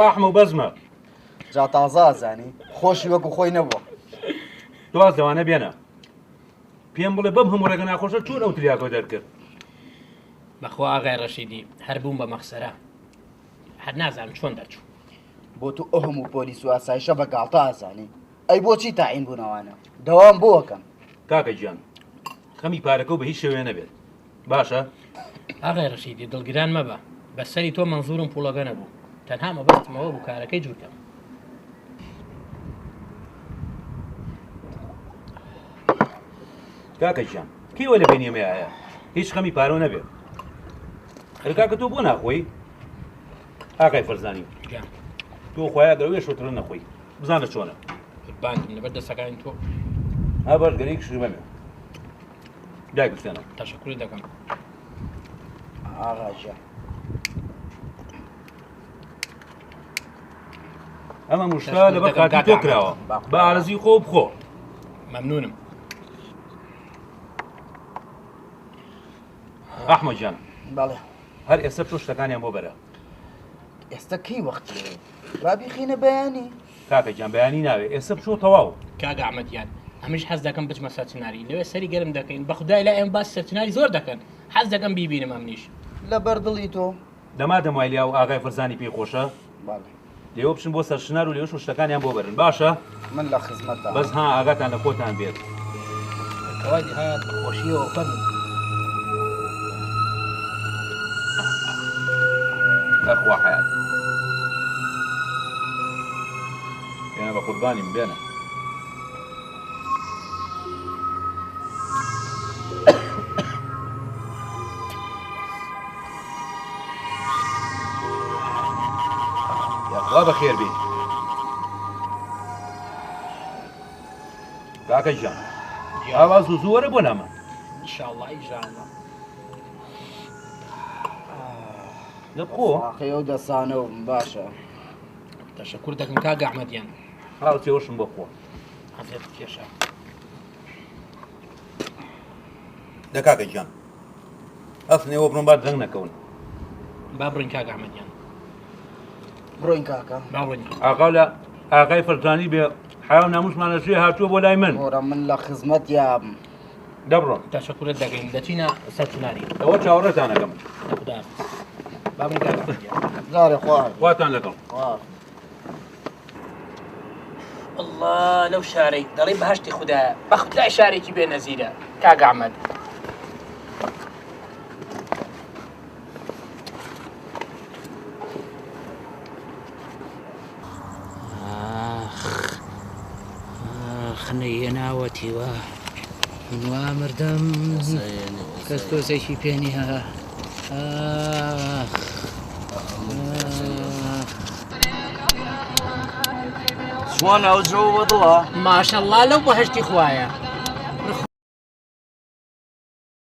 ئاحمە و بەزمە جا تازازانی خۆشی وەکو خۆی نەبووە. دواز لەوانە بێنە پێم بڵێ بەم هەموو ڕێگە ناخۆشە چۆن ئەو تریاکۆ دەرکرد. بەخوا ئاغای ڕەشیدی هەر بووم بە مەخسەرە هەر نازانم چۆن دەرچوو. بۆ تو ئەو هەموو پۆلیس و ئاسایشە بە گاڵتە ئازانی ئەی بۆچی تاعین بوونەوانە دەوام بۆکەم. کاکە گیان خەمی پارەکە و بە هیچ شێوێ نەبێت باشە. ئاغای ڕەشیدی دڵگران مەبە بەسەری تۆ مەنزورم پوڵەکە نەبوو تەنها مەبەستمەوە بوو کارەکەی جوورکەم. کاکە گیان کێوە لە بینیێمەیە هیچ خەمی پارۆ نەبێت. کاکە تۆ بۆ ناخۆی ئاقای فەرزانی تۆ خۆیان دەروێ شوترە نەخۆی بزانە چۆنە بانگم لەبەر دەسەکانی تۆ ها باش گەرەی شمەمێ دای گفتێنە تەشەکوری دەکەم. ئاغاژە ئەمە موشتا لەبەر کاتی تۆ کراوە بە ئارەزی خۆ بخۆ. مەمنونم. ئەحمەد گیان بەڵێ هەر ئێستا تۆ شتەکانیان بۆ بەرە. ئێستا کەی وەختی ڕابیخینە بەیانی. کاکە گیان بەیانی ناوێ ئێستا بچۆ تەواو. کاگە ئەحمەدیان ئەمەش حەز دەکەم بچمە سەرچناری لەوێ سەری گەرم دەکەین بە خودای لا ئێمە باس سەرچناری زۆر دەکەن حەز دەکەم بیبینم ئەمنیش لە بەردڵی تۆ دەما دەمای لیا و ئاغای فەرزانی پێی خۆشە بەڵێ لێوە بچن بۆ سەرشنار و لێوەش شتەکانیان بۆ بەرن باشە. من لە خزمەتدا بەس ها ئاگاتان لە خۆتان بێت. کەوادی هات خۆشیەوە فەرموو. ئەخوا حیات بێنە بە قوربانیم بێنە. یاخوا بەخێر بێ. کاکە گیان ئاوا زوو زوو وەرە بۆ نامە. ئینشاءڵڵا ئینشاءڵڵا. لە بخۆ ئاخی ئەو دەسانەوم باشە. تەشەکوور دەکەم کاگە ئەحمەدیان هاو چێوەشم بۆ خۆ. حەزێت کێشە. دە کاکە گیان ئەفنێوە بڕۆم با دەنگ نەکەون. با بڕۆین کاگە ئەحمەدیان بڕۆین کاکە. با بڕۆین. ئاقا لە ئاقای فەرزانی بێ حیاو ناموسمانە شوێ هاتووە بۆ لای من. هۆرە من لە خزمەت یام. دەبڕۆن تەشەکوورت دەکەین دەچینە سەرچناری ئەوە چاوەڕێتان دەکەم. خدا با بڕۆین کاگە ئەحمەدیان. زارێ خوار واتان لەگەڵ. الله لەو شارەی دەڵێ بەهەشتی خوددایە بە خودای شارێکی بێ نەزیرە کاگە ئەحمەد. خنەیە ناوەتیوە منوا مردم کەس تۆزێکی پێنی هە. چۆن ئەو جۆ بەدڵە ماشەڵڵا لەو بەهەشتی خوایە.